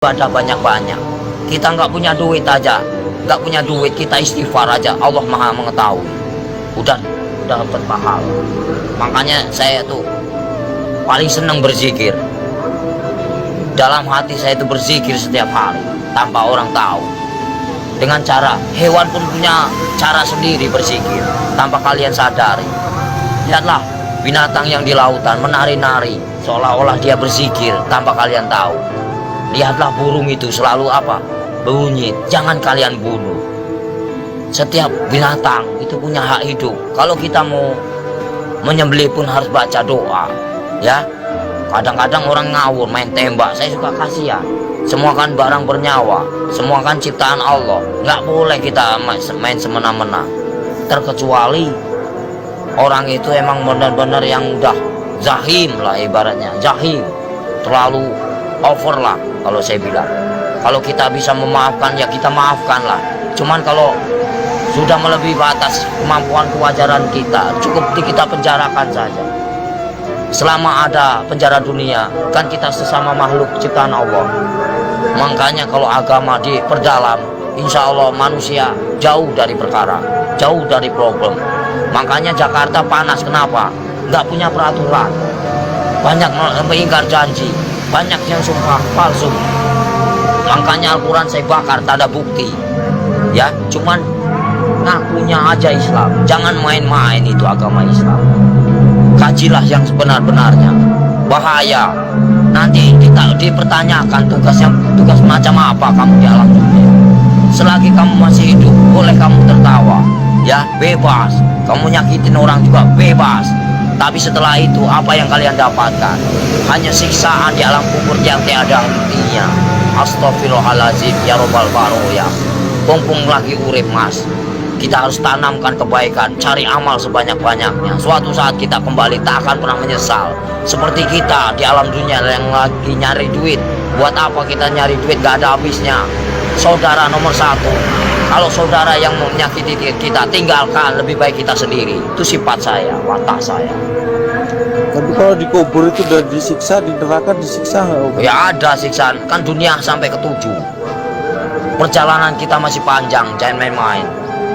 ibadah banyak-banyak. Kita nggak punya duit aja, nggak punya duit, kita istighfar aja, Allah Maha mengetahui. Udah dapat pahala. Makanya saya tuh paling senang berzikir. Dalam hati saya itu berzikir setiap hari tanpa orang tahu. Dengan cara hewan pun punya cara sendiri berzikir tanpa kalian sadari. Lihatlah binatang yang di lautan menari-nari seolah-olah dia berzikir tanpa kalian tahu. Lihatlah burung itu selalu apa? Bunyi, jangan kalian bunuh. Setiap binatang itu punya hak hidup. Kalau kita mau menyembelih pun harus baca doa, ya. Kadang-kadang orang ngawur main tembak, saya suka kasihan. Semua kan barang bernyawa, semua kan ciptaan Allah. Nggak boleh kita main semena-mena. Terkecuali orang itu emang benar-benar yang udah zahim lah, ibaratnya zahim, terlalu over lah kalau saya bilang. Kalau kita bisa memaafkan ya kita maafkan lah. Cuman kalau sudah melebihi batas kemampuan kewajaran kita, cukup kita penjarakan saja. Selama ada penjara dunia, kan kita sesama makhluk ciptaan Allah. Makanya kalau agama diperdalam, insya Allah manusia jauh dari perkara, jauh dari problem. Makanya Jakarta panas, kenapa? Nggak punya peraturan, banyak mengingkar janji, banyak yang sumpah palsu. Makanya Al-Quran saya bakar, tak ada bukti, ya. Cuman ngakunya aja Islam. Jangan main-main itu agama Islam. Kajilah yang sebenar-benarnya. Bahaya. Nanti kita dipertanyakan tugas macam apa kamu di alam dunia. Selagi kamu masih hidup, boleh kamu tertawa, ya, bebas. Kamu nyakitin orang juga bebas. Tapi setelah itu apa yang kalian dapatkan? Hanya siksaan di alam kubur yang tiada hentinya. Astagfirullahaladzim ya robbal baroya. Mumpung lagi urip mas, kita harus tanamkan kebaikan, cari amal sebanyak-banyaknya. Suatu saat kita kembali tak akan pernah menyesal. Seperti kita di alam dunia yang lagi nyari duit. Buat apa kita nyari duit, gak ada habisnya. Saudara nomor satu. Kalau saudara yang menyakiti kita, tinggalkan, lebih baik kita sendiri. Itu sifat saya, watak saya. Tapi kalau dikubur itu udah disiksa, di neraka disiksa nggak? Ya ada siksaan, kan dunia sampai ke-7. Perjalanan kita masih panjang, jangan main-main.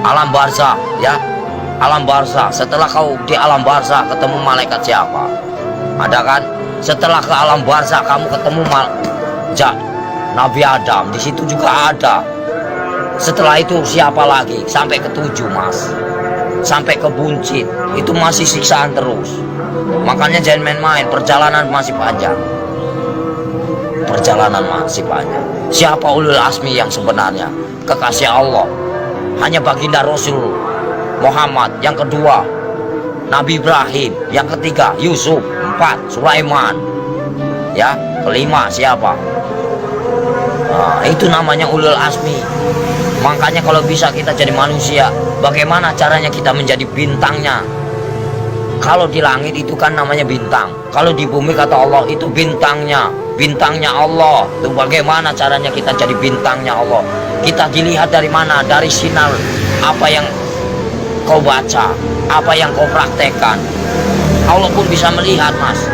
Alam barzakh, ya, alam barzakh. Setelah kau di alam barzakh ketemu malaikat siapa? Ada kan? Setelah ke alam barzakh kamu ketemu Nabi Adam, di situ juga ada. Setelah itu siapa lagi? Sampai ke-7 mas, sampai ke buncit, itu masih siksaan terus. Makanya jangan main-main, perjalanan masih panjang. Perjalanan masih panjang. Siapa ulul azmi yang sebenarnya? Kekasih Allah. Hanya baginda Rasul Muhammad. Yang kedua Nabi Ibrahim. Yang ketiga Yusuf. 4 Sulaiman. Ya, kelima siapa? Nah, itu namanya ulul azmi. Makanya kalau bisa kita jadi manusia, bagaimana caranya kita menjadi bintangnya? Kalau di langit itu kan namanya bintang. Kalau di bumi kata Allah itu bintangnya, bintangnya Allah. Itu bagaimana caranya kita jadi bintangnya Allah? Kita dilihat dari mana? Dari sinar apa yang kau baca, apa yang kau praktekkan. Allah pun bisa melihat mas.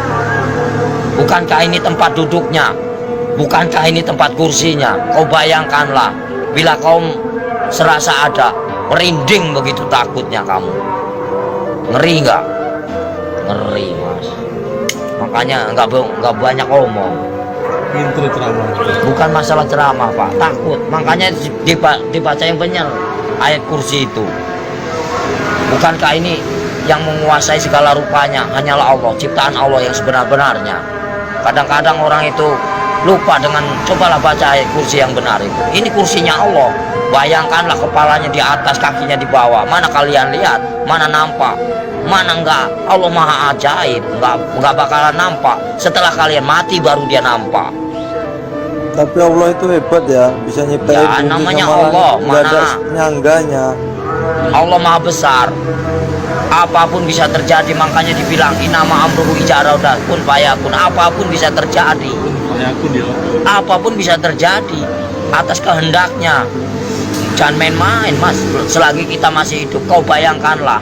Bukankah ini tempat duduknya? Bukankah ini tempat kursinya? Kau bayangkanlah, bila kau serasa ada merinding begitu takutnya kamu. Ngeri nggak? Ngeri mas. Makanya nggak banyak omong. Pintu ceramah. Bukan masalah ceramah pak, takut. Makanya dibaca yang benar ayat kursi itu. Bukankah ini yang menguasai segala rupanya hanyalah Allah, ciptaan Allah yang sebenar-benarnya. Kadang-kadang orang itu lupa dengan cobalah baca ayat kursi yang benar itu. Ini kursinya Allah. Bayangkanlah kepalanya di atas, kakinya di bawah. Mana kalian lihat? Mana nampak? Mana enggak? Allah maha ajaib. Enggak bakalan nampak. Setelah kalian mati baru dia nampak. Tapi Allah itu hebat ya, bisa nyiptain Ya bumi namanya sama Allah. langit, nggak ada Mana nyangganya. Allah maha besar. Apapun bisa terjadi. Makanya dibilang inama amruhu ijaraudah pun fayakun. Apapun bisa terjadi. Apapun bisa terjadi atas kehendaknya. Jangan main-main mas. Selagi kita masih hidup, kau bayangkanlah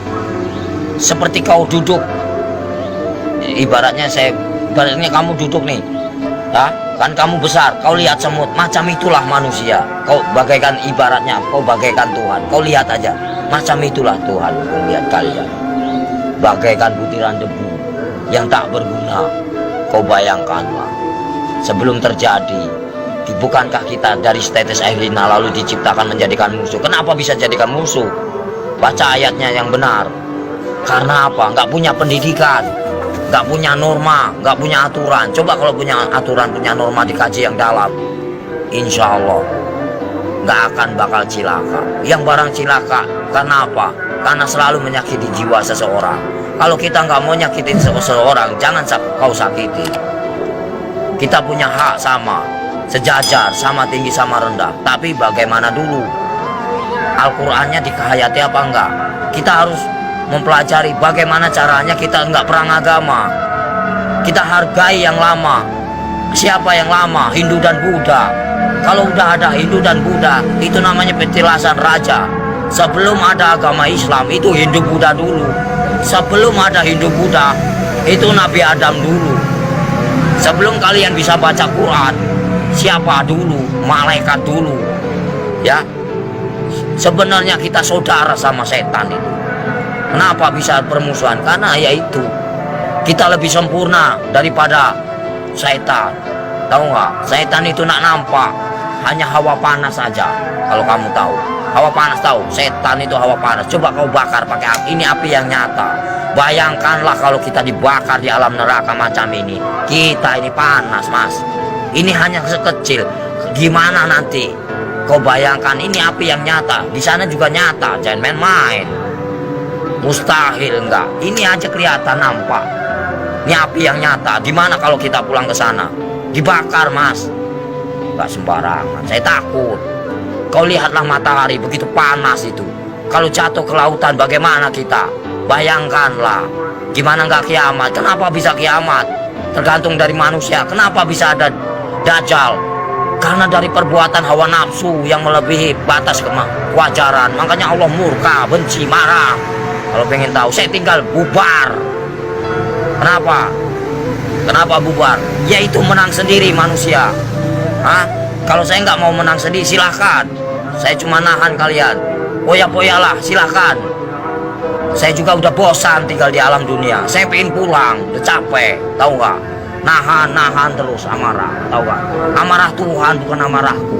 seperti kau duduk. Ibaratnya kamu duduk nih, ya, Kan kamu besar, kau lihat semut, macam itulah manusia. Kau bagaikan ibaratnya, kau bagaikan Tuhan. Kau lihat aja, macam itulah Tuhan melihat kalian. Bagaikan butiran debu yang tak berguna. Kau bayangkanlah, sebelum terjadi, bukankah kita dari tetes air lina lalu diciptakan menjadikan musuh? Kenapa bisa jadikan musuh? Baca ayatnya yang benar. Karena apa? Nggak punya pendidikan, nggak punya norma, nggak punya aturan. Coba kalau punya aturan, punya norma, dikaji yang dalam, insya Allah nggak akan bakal cilaka. Yang barang cilaka, karena apa? Karena selalu menyakiti jiwa seseorang. Kalau kita nggak mau nyakitin seseorang, jangan kau sakiti. Kita punya hak sama, sejajar, sama tinggi, sama rendah. Tapi bagaimana dulu? Al-Qur'annya dikehayati apa enggak? Kita harus mempelajari bagaimana caranya kita enggak perang agama. Kita hargai yang lama. Siapa yang lama? Hindu dan Buddha. Kalau udah ada Hindu dan Buddha, itu namanya petilasan raja. Sebelum ada agama Islam, itu Hindu Buddha dulu. Sebelum ada Hindu Buddha, itu Nabi Adam dulu. Sebelum kalian bisa baca Quran, siapa dulu? Malaikat dulu. Ya. Sebenarnya kita saudara sama setan itu. Kenapa bisa permusuhan? Karena yaitu kita lebih sempurna daripada setan. Tahu nggak? Setan itu nak nampak, hanya hawa panas saja. Kalau kamu tahu, hawa panas tahu. Setan itu hawa panas. Coba kau bakar pakai api. Ini api yang nyata. Bayangkanlah kalau kita dibakar di alam neraka macam ini. Kita ini panas, mas. Ini hanya sekecil. Gimana nanti? Kau bayangkan ini api yang nyata. Di sana juga nyata. Jangan main-main. Mustahil enggak. Ini aja kelihatan nampak. Ini api yang nyata. Gimana kalau kita pulang ke sana? Dibakar, mas. Enggak sembarangan. Saya takut. Kau lihatlah matahari begitu panas itu. Kalau jatuh ke lautan bagaimana kita? Bayangkanlah. Gimana enggak kiamat? Kenapa bisa kiamat? Tergantung dari manusia. Kenapa bisa ada Dajjal? Karena dari perbuatan hawa nafsu yang melebihi batas kewajaran. Makanya Allah murka, benci, marah. Kalau pengen tahu, saya tinggal bubar. Kenapa? Kenapa bubar? Yaitu menang sendiri manusia. Hah? Kalau saya nggak mau menang sendiri, silahkan. Saya cuma nahan kalian. Poya-poyalah, silahkan. Saya juga udah bosan tinggal di alam dunia. Saya pengen pulang, udah capek. Tahu nggak? Nahan terus amarah. Tahu nggak? Amarah Tuhan bukan amarahku.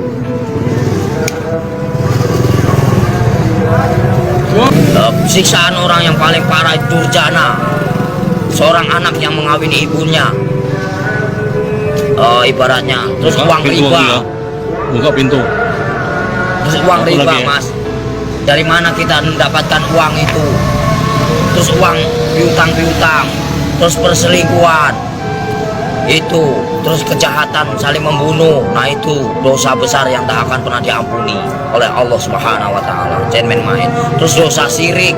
Siksaan orang yang paling parah itu durjana. Seorang anak yang mengawini ibunya. Ibaratnya. Terus uang riba. Buka pintu. Terus uang riba, mas. Dari mana kita mendapatkan uang itu? Terus uang piutang. Terus perselingkuhan. Itu, terus kejahatan saling membunuh. Nah itu dosa besar yang tak akan pernah diampuni oleh Allah Subhanahu wa taala. Jangan main-main. Terus dosa syirik,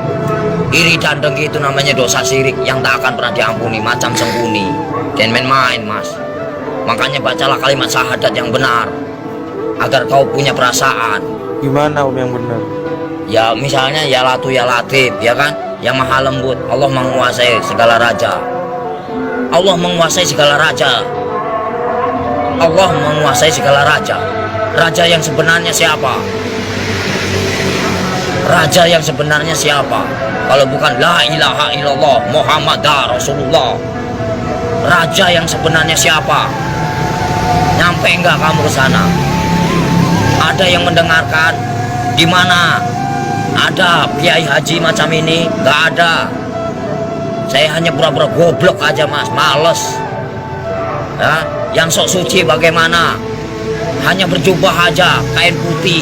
iri dan dengki itu namanya dosa syirik yang tak akan pernah diampuni, macam sembunyi. Jangan main-main, mas. Makanya bacalah kalimat syahadat yang benar agar kau punya perasaan. Gimana yang benar? Ya misalnya ya Latu ya Latif, ya kan? Yang maha lembut. Allah menguasai segala raja. Allah menguasai segala raja. Allah menguasai segala raja. Raja yang sebenarnya siapa? Raja yang sebenarnya siapa? Kalau bukan la ilaha illallah Muhammadar Rasulullah. Raja yang sebenarnya siapa? Nyampe enggak kamu ke sana? Ada yang mendengarkan? Di mana ada kiai haji macam ini? Enggak ada. Saya hanya pura-pura goblok aja, mas, males. Ya, yang sok suci bagaimana? Hanya berjubah aja, kain putih,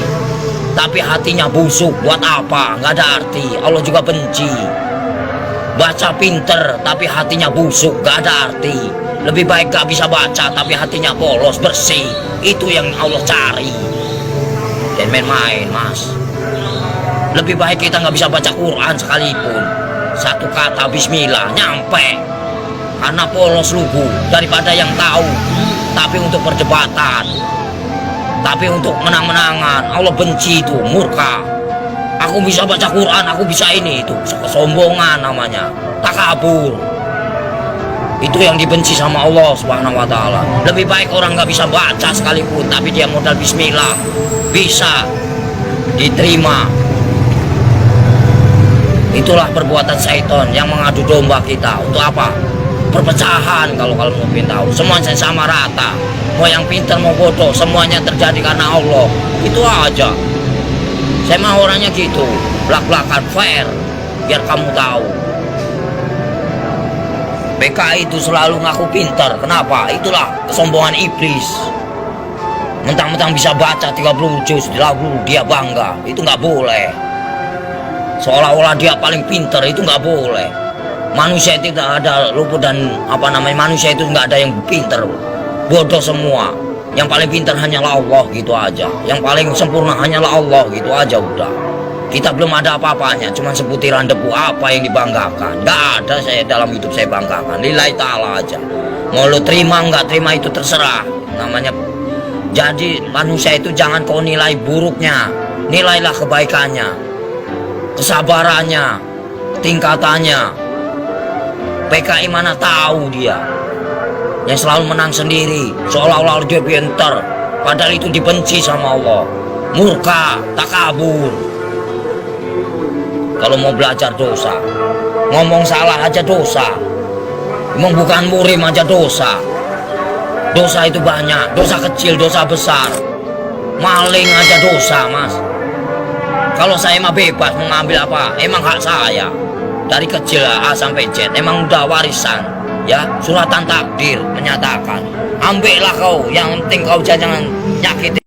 tapi hatinya busuk. Buat apa? Nggak ada arti. Allah juga benci. Baca pinter, tapi hatinya busuk, nggak ada arti. Lebih baik gak bisa baca, tapi hatinya polos, bersih. Itu yang Allah cari. Dan main-main, mas. Lebih baik kita nggak bisa baca Quran sekalipun. Satu kata bismillah nyampe. Karena polos lugu daripada yang tahu tapi untuk perdebatan, tapi untuk menang-menangan. Allah benci itu, murka. Aku bisa baca Quran, aku bisa ini, itu kesombongan namanya, takabur. Itu yang dibenci sama Allah Subhanahu wa Ta'ala. Lebih baik orang nggak bisa baca sekalipun, tapi dia modal bismillah bisa diterima. Itulah perbuatan syaitan yang mengadu domba kita. Untuk apa? Perpecahan. Kalau kalian mau tahu, semuanya sama rata. Mau yang pintar mau bodoh, semuanya terjadi karena Allah. Itu aja. Saya mah orangnya gitu, belak-belakan fair, biar kamu tahu. PKI itu selalu ngaku pintar. Kenapa? Itulah kesombongan iblis. Mentang-mentang bisa baca 30 juz lalu dia bangga. Itu nggak boleh. Seolah-olah dia paling pintar, itu nggak boleh. Manusia itu tidak ada luput dan manusia itu nggak ada yang pintar. Bodoh semua. Yang paling pintar hanyalah Allah, gitu aja. Yang paling sempurna hanyalah Allah, gitu aja udah. Kita belum ada apa-apanya, cuma sebutiran debu. Apa yang dibanggakan? Nggak ada saya dalam hidup saya banggakan. Lillahi ta'ala aja. Mau lo terima nggak terima itu terserah. Namanya. Jadi manusia itu jangan kau nilai buruknya, nilailah kebaikannya, kesabarannya, tingkatannya. PKI mana tahu dia yang selalu menang sendiri, seolah-olah dia pintar, padahal itu dibenci sama Allah. Murka, takabur. Kalau mau belajar dosa, ngomong salah aja dosa, emang bukan murim aja dosa. Dosa itu banyak, dosa kecil, dosa besar. Maling aja dosa, mas. Kalau saya mah bebas mengambil apa, emang hak saya. Dari kecil A sampai Z, emang udah warisan. Ya, suratan takdir menyatakan. Ambillah kau, yang penting kau jangan nyakitin.